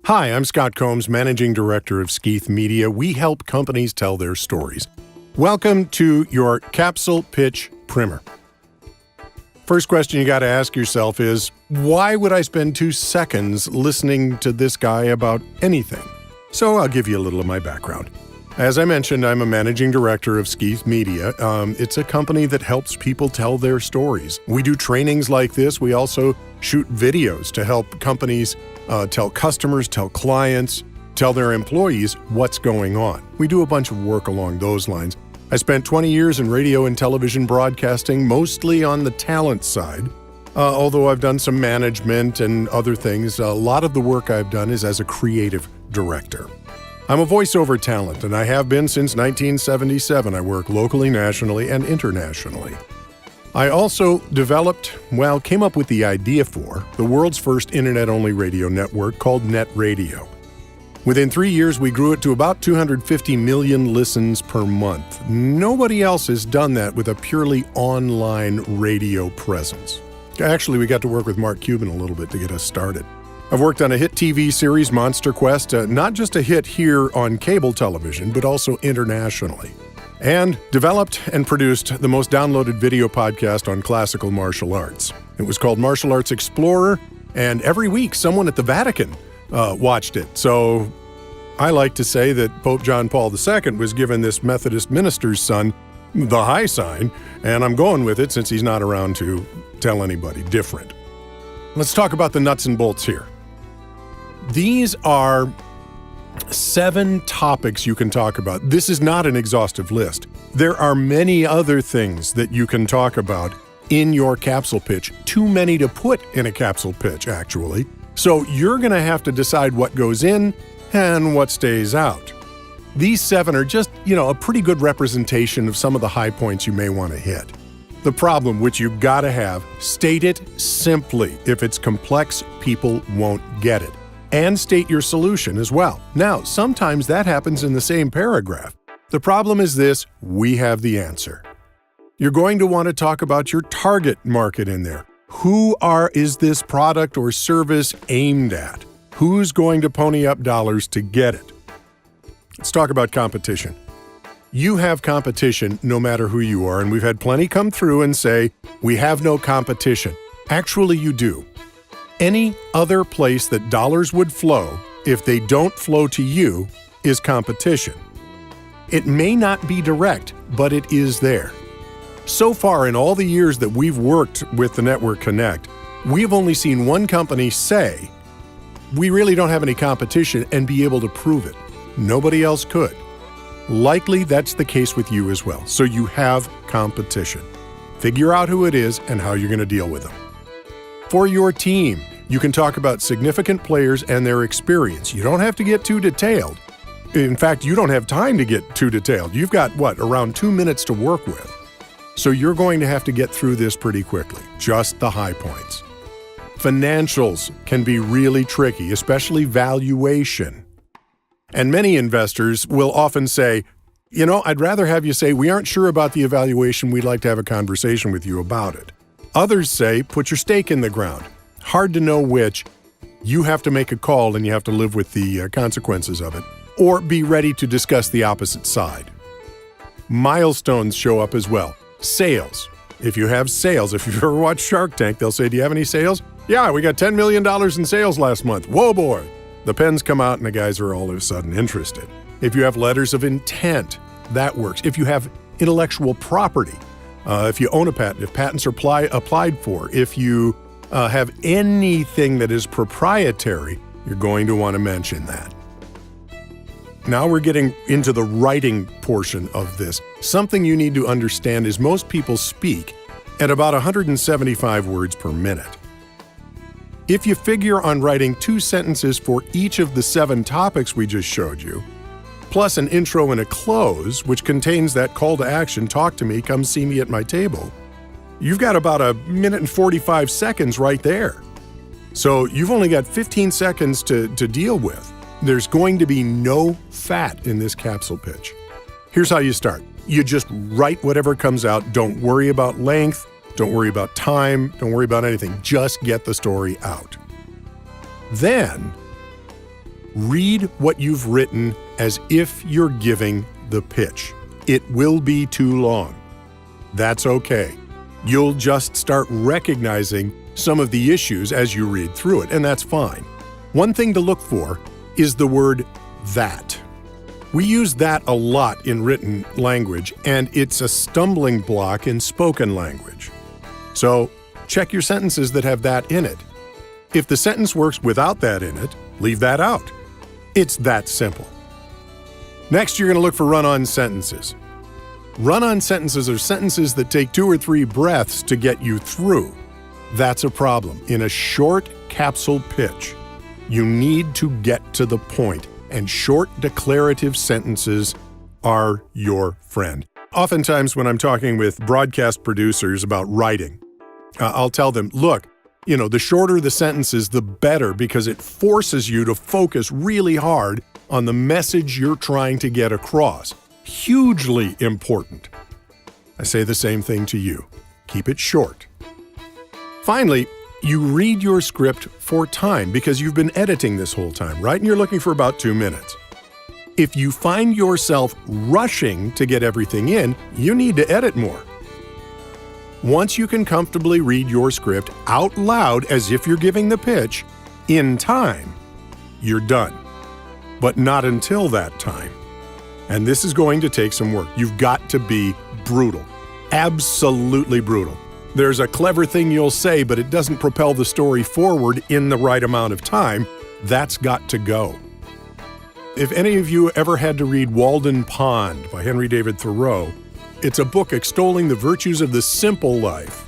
Hi, I'm Scott Combs, Managing Director of Skeeth Media. We help companies tell their stories. Welcome to your Capsule Pitch Primer. First question you got to ask yourself is, why would I spend 2 seconds listening to this guy about anything? So I'll give you a little of my background. As I mentioned, I'm a Managing Director of Skeeth Media. It's a company that helps people tell their stories. We do trainings like this. We also shoot videos to help companies tell customers, tell clients, tell their employees what's going on. We do a bunch of work along those lines. I spent 20 years in radio and television broadcasting, mostly on the talent side. Although I've done some management and other things, a lot of the work I've done is as a creative director. I'm a voiceover talent, and I have been since 1977. I work locally, nationally, and internationally. I also came up with the idea for the world's first internet-only radio network called Net Radio. Within 3 years, we grew it to about 250 million listens per month. Nobody else has done that with a purely online radio presence. Actually, we got to work with Mark Cuban a little bit to get us started. I've worked on a hit TV series, Monster Quest, not just a hit here on cable television, but also internationally. And developed and produced the most downloaded video podcast on classical martial arts. It was called Martial Arts Explorer, and every week someone at the Vatican watched it. So I like to say that Pope John Paul II was given this Methodist minister's son the high sign, and I'm going with it since he's not around to tell anybody different. Let's talk about the nuts and bolts here. These are 7 topics you can talk about. This is not an exhaustive list. There are many other things that you can talk about in your capsule pitch. Too many to put in a capsule pitch, actually. So you're going to have to decide what goes in and what stays out. These 7 are just, a pretty good representation of some of the high points you may want to hit. The problem, which you gotta have, state it simply. If it's complex, people won't get it. And state your solution as well. Now, sometimes that happens in the same paragraph. The problem is this: we have the answer. You're going to want to talk about your target market in there. Who is this product or service aimed at? Who's going to pony up dollars to get it? Let's talk about competition. You have competition no matter who you are, and we've had plenty come through and say, we have no competition. Actually, you do. Any other place that dollars would flow, if they don't flow to you, is competition. It may not be direct, but it is there. So far, in all the years that we've worked with the Network Connect, we've only seen one company say, we really don't have any competition, and be able to prove it. Nobody else could. Likely that's the case with you as well. So you have competition. Figure out who it is and how you're going to deal with them. For your team, you can talk about significant players and their experience. You don't have to get too detailed. In fact, you don't have time to get too detailed. You've got, around 2 minutes to work with. So you're going to have to get through this pretty quickly, just the high points. Financials can be really tricky, especially valuation. And many investors will often say, I'd rather have you say, we aren't sure about the evaluation, we'd like to have a conversation with you about it. Others say, put your stake in the ground. Hard to know which. You have to make a call and you have to live with the consequences of it. Or be ready to discuss the opposite side. Milestones show up as well. Sales. If you have sales, if you've ever watched Shark Tank, they'll say, do you have any sales? Yeah, we got $10 million in sales last month. Whoa, boy. The pens come out and the guys are all of a sudden interested. If you have letters of intent, that works. If you have intellectual property, if you own a patent, if patents are applied for, if you have anything that is proprietary, you're going to want to mention that. Now we're getting into the writing portion of this. Something you need to understand is most people speak at about 175 words per minute. If you figure on writing 2 sentences for each of the 7 topics we just showed you, plus an intro and a close, which contains that call to action, talk to me, come see me at my table, you've got about 1 minute and 45 seconds right there. So you've only got 15 seconds to deal with. There's going to be no fat in this capsule pitch. Here's how you start. You just write whatever comes out. Don't worry about length. Don't worry about time. Don't worry about anything. Just get the story out. Then Read what you've written as if you're giving the pitch. It will be too long. That's okay. You'll just start recognizing some of the issues as you read through it, and that's fine. One thing to look for is the word that. We use that a lot in written language, and it's a stumbling block in spoken language. So, check your sentences that have that in it. If the sentence works without that in it, leave that out. It's that simple. Next, you're going to look for run-on sentences. Run-on sentences are sentences that take 2 or 3 breaths to get you through. That's a problem. In a short capsule pitch, you need to get to the point, and short declarative sentences are your friend. Oftentimes when I'm talking with broadcast producers about writing, I'll tell them, look, the shorter the sentences, the better, because it forces you to focus really hard on the message you're trying to get across. Hugely important. I say the same thing to you. Keep it short. Finally, you read your script for time because you've been editing this whole time, right? And you're looking for about 2 minutes. If you find yourself rushing to get everything in, you need to edit more. Once you can comfortably read your script out loud as if you're giving the pitch, in time, you're done. But not until that time. And this is going to take some work. You've got to be brutal. Absolutely brutal. There's a clever thing you'll say, but it doesn't propel the story forward in the right amount of time. That's got to go. If any of you ever had to read Walden Pond by Henry David Thoreau, it's a book extolling the virtues of the simple life.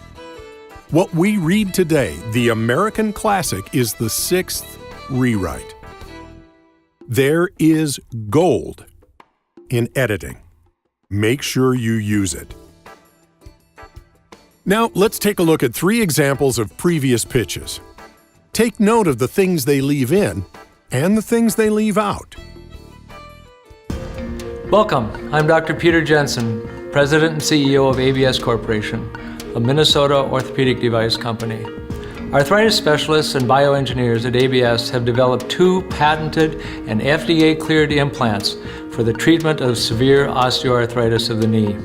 What we read today, the American classic, is the 6th rewrite. There is gold in editing. Make sure you use it. Now, let's take a look at 3 examples of previous pitches. Take note of the things they leave in and the things they leave out. Welcome. I'm Dr. Peter Jensen, President and CEO of ABS Corporation, a Minnesota orthopedic device company. Arthritis specialists and bioengineers at ABS have developed 2 patented and FDA-cleared implants for the treatment of severe osteoarthritis of the knee.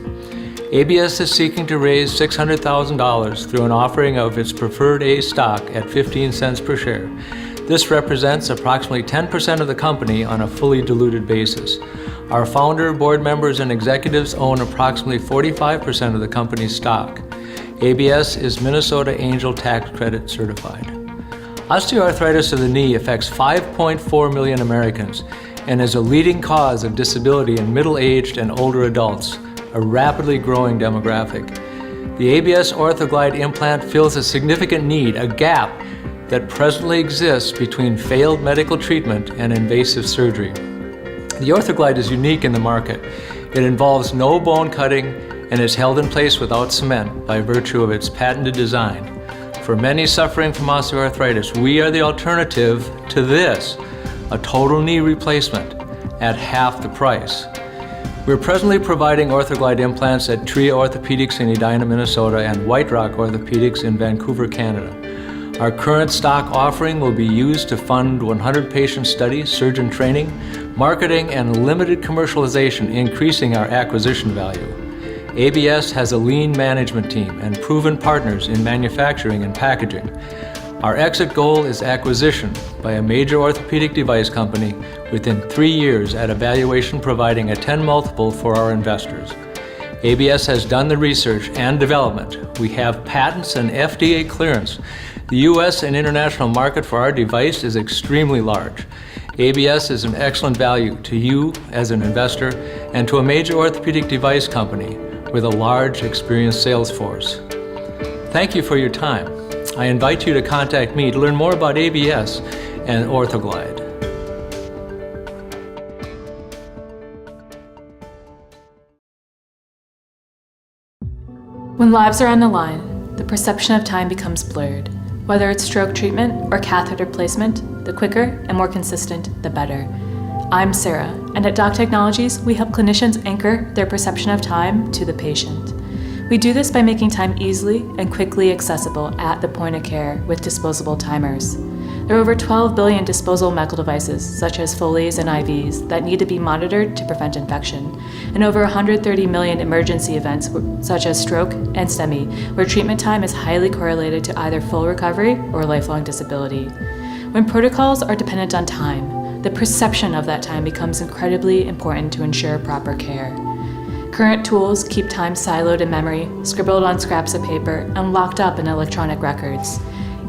ABS is seeking to raise $600,000 through an offering of its preferred A stock at 15 cents per share. This represents approximately 10% of the company on a fully diluted basis. Our founder, board members, and executives own approximately 45% of the company's stock. ABS is Minnesota Angel Tax Credit certified. Osteoarthritis of the knee affects 5.4 million Americans and is a leading cause of disability in middle-aged and older adults, a rapidly growing demographic. The ABS OrthoGlide implant fills a significant need, a gap that presently exists between failed medical treatment and invasive surgery. The OrthoGlide is unique in the market. It involves no bone cutting and is held in place without cement by virtue of its patented design. For many suffering from osteoarthritis, we are the alternative to this, a total knee replacement at half the price. We're presently providing OrthoGlide implants at Tria Orthopedics in Edina, Minnesota, and White Rock Orthopedics in Vancouver, Canada. Our current stock offering will be used to fund 100 patient studies, surgeon training, marketing, and limited commercialization, increasing our acquisition value. ABS has a lean management team and proven partners in manufacturing and packaging. Our exit goal is acquisition by a major orthopedic device company within 3 years at a valuation providing a 10 multiple for our investors. ABS has done the research and development. We have patents and FDA clearance. The U.S. and international market for our device is extremely large. ABS is an excellent value to you as an investor and to a major orthopedic device company with a large, experienced sales force. Thank you for your time. I invite you to contact me to learn more about ABS and OrthoGlide. When lives are on the line, the perception of time becomes blurred. Whether it's stroke treatment or catheter placement, the quicker and more consistent, the better. I'm Sarah, and at Doc Technologies, we help clinicians anchor their perception of time to the patient. We do this by making time easily and quickly accessible at the point of care with disposable timers. There are over 12 billion disposable medical devices, such as Foleys and IVs, that need to be monitored to prevent infection, and over 130 million emergency events, such as stroke and STEMI, where treatment time is highly correlated to either full recovery or lifelong disability. When protocols are dependent on time, the perception of that time becomes incredibly important to ensure proper care. Current tools keep time siloed in memory, scribbled on scraps of paper, and locked up in electronic records.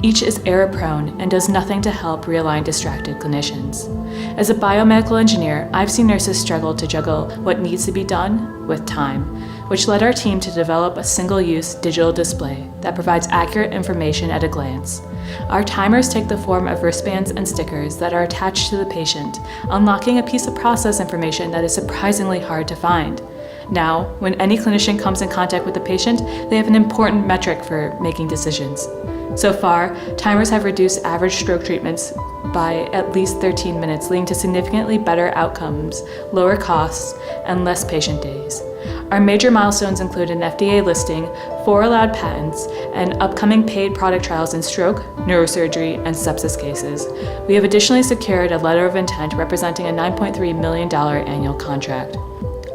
Each is error-prone and does nothing to help realign distracted clinicians. As a biomedical engineer, I've seen nurses struggle to juggle what needs to be done with time, which led our team to develop a single-use digital display that provides accurate information at a glance. Our timers take the form of wristbands and stickers that are attached to the patient, unlocking a piece of process information that is surprisingly hard to find. Now, when any clinician comes in contact with the patient, they have an important metric for making decisions. So far, timers have reduced average stroke treatments by at least 13 minutes, leading to significantly better outcomes, lower costs, and less patient days. Our major milestones include an FDA listing, 4 allowed patents, and upcoming paid product trials in stroke, neurosurgery, and sepsis cases. We have additionally secured a letter of intent representing a $9.3 million annual contract.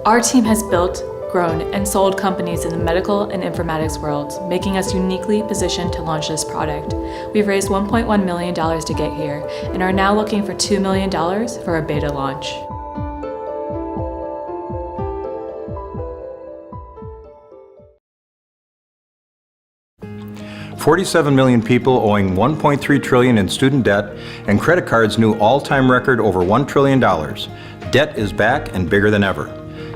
Our team has built, grown, and sold companies in the medical and informatics worlds, making us uniquely positioned to launch this product. We've raised $1.1 million to get here and are now looking for $2 million for a beta launch. $47 million people owing $1.3 trillion in student debt, and credit cards' new all-time record over $1 trillion. Debt is back and bigger than ever.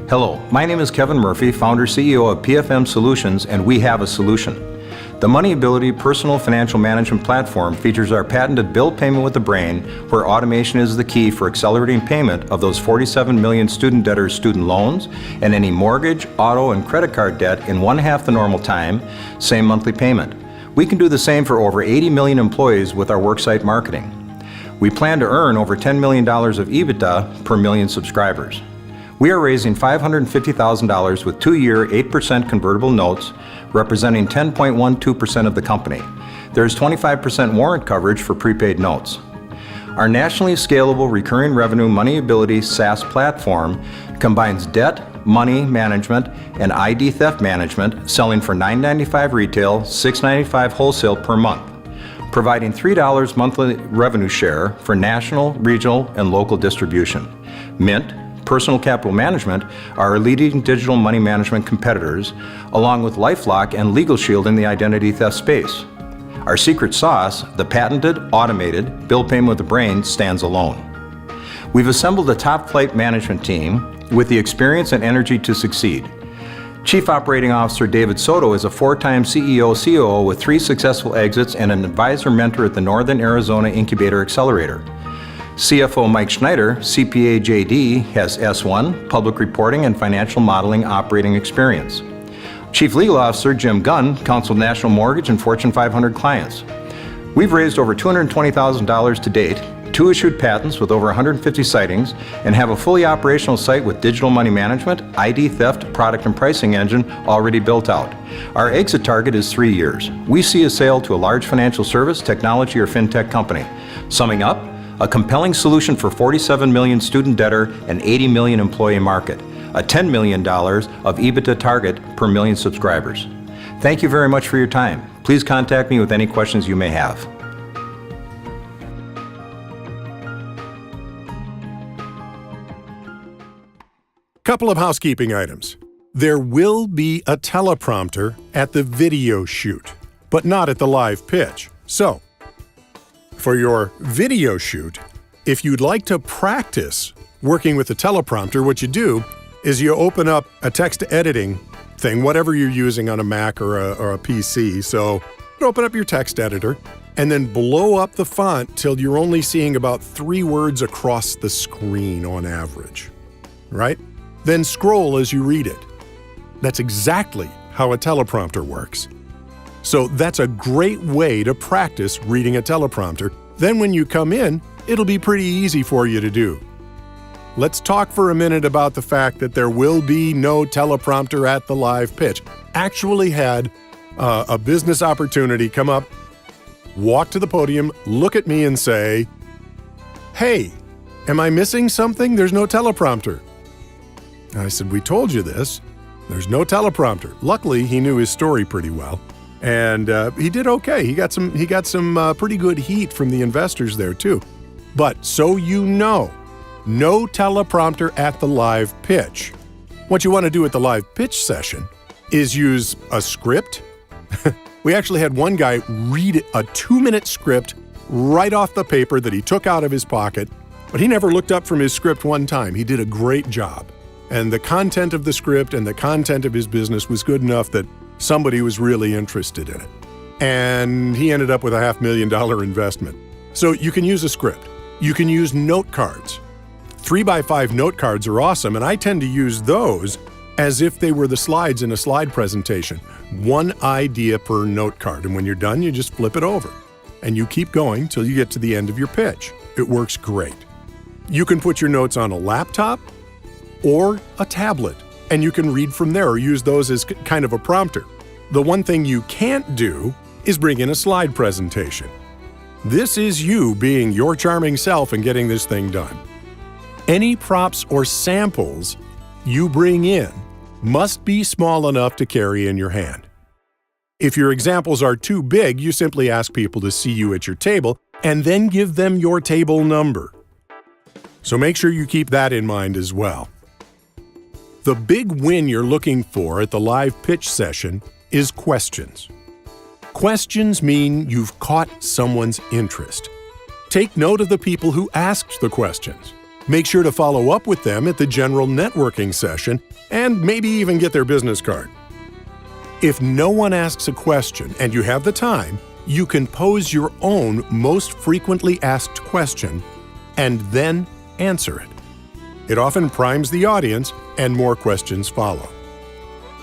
Hello, my name is Kevin Murphy, founder CEO of PFM Solutions, and we have a solution. The MoneyAbility Personal Financial Management Platform features our patented bill payment with the brain, where automation is the key for accelerating payment of those 47 million student debtors' student loans and any mortgage, auto, and credit card debt in 1/2 the normal time, same monthly payment. We can do the same for over 80 million employees with our worksite marketing. We plan to earn over $10 million of EBITDA per million subscribers. We are raising $550,000 with 2-year 8% convertible notes, representing 10.12% of the company. There is 25% warrant coverage for prepaid notes. Our nationally scalable recurring revenue MoneyAbility SaaS platform combines debt, money management, and ID theft management, selling for $9.95 retail, $6.95 wholesale per month, providing $3 monthly revenue share for national, regional, and local distribution. Mint, Personal Capital Management are our leading digital money management competitors, along with LifeLock and LegalShield in the identity theft space. Our secret sauce, the patented, automated bill payment with the brain, stands alone. We've assembled a top-flight management team with the experience and energy to succeed. Chief Operating Officer David Soto is a 4-time CEO, COO with 3 successful exits and an advisor mentor at the Northern Arizona Incubator Accelerator. CFO Mike Schneider, CPA JD, has S1, public reporting and financial modeling operating experience. Chief Legal Officer Jim Gunn counseled National Mortgage and Fortune 500 clients. We've raised over $220,000 to date, 2 issued patents with over 150 sightings, and have a fully operational site with digital money management, ID theft, product and pricing engine already built out. Our exit target is 3 years. We see a sale to a large financial service, technology, or fintech company. Summing up, a compelling solution for 47 million student debtor and 80 million employee market, a $10 million of EBITDA target per million subscribers. Thank you very much for your time. Please contact me with any questions you may have. Couple of housekeeping items. There will be a teleprompter at the video shoot, but not at the live pitch. So, for your video shoot, if you'd like to practice working with the teleprompter, what you do is you open up a text editing thing, whatever you're using on a Mac or a PC. So open up your text editor and then blow up the font till you're only seeing about 3 words across the screen on average, right? Then scroll as you read it. That's exactly how a teleprompter works. So that's a great way to practice reading a teleprompter. Then when you come in, it'll be pretty easy for you to do. Let's talk for a minute about the fact that there will be no teleprompter at the live pitch. Actually had a business opportunity come up walk to the podium, look at me and say, "Hey, am I missing something? There's no teleprompter." I said, "We told you this. There's no teleprompter." Luckily, he knew his story pretty well, and he did okay. He got some pretty good heat from the investors there too. But so you know, no teleprompter at the live pitch. What you want to do at the live pitch session is use a script. We actually had one guy read a 2-minute script right off the paper that he took out of his pocket, but he never looked up from his script one time. He did a great job. And the content of the script and the content of his business was good enough that somebody was really interested in it. And he ended up with a $500,000 investment. So you can use a script. You can use note cards. 3x5 note cards are awesome, and I tend to use those as if they were the slides in a slide presentation. One idea per note card, and when you're done, you just flip it over. And you keep going till you get to the end of your pitch. It works great. You can put your notes on a laptop or a tablet, and you can read from there or use those as kind of a prompter. The one thing you can't do is bring in a slide presentation. This is you being your charming self and getting this thing done. Any props or samples you bring in must be small enough to carry in your hand. If your examples are too big, you simply ask people to see you at your table and then give them your table number. So make sure you keep that in mind as well. The big win you're looking for at the live pitch session is questions. Questions mean you've caught someone's interest. Take note of the people who asked the questions. Make sure to follow up with them at the general networking session and maybe even get their business card. If no one asks a question and you have the time, you can pose your own most frequently asked question and then answer it. It often primes the audience and more questions follow.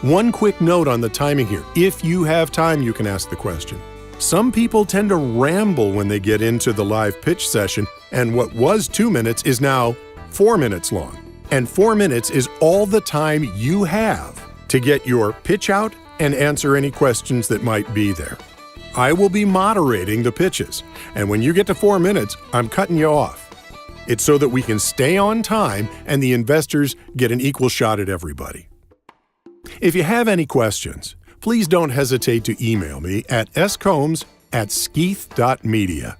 One quick note on the timing here. If you have time, you can ask the question. Some people tend to ramble when they get into the live pitch session, and what was 2 minutes is now 4 minutes long. And 4 minutes is all the time you have to get your pitch out and answer any questions that might be there. I will be moderating the pitches, and when you get to 4 minutes, I'm cutting you off. It's so that we can stay on time and the investors get an equal shot at everybody. If you have any questions, please don't hesitate to email me at scombs@skeeth.media.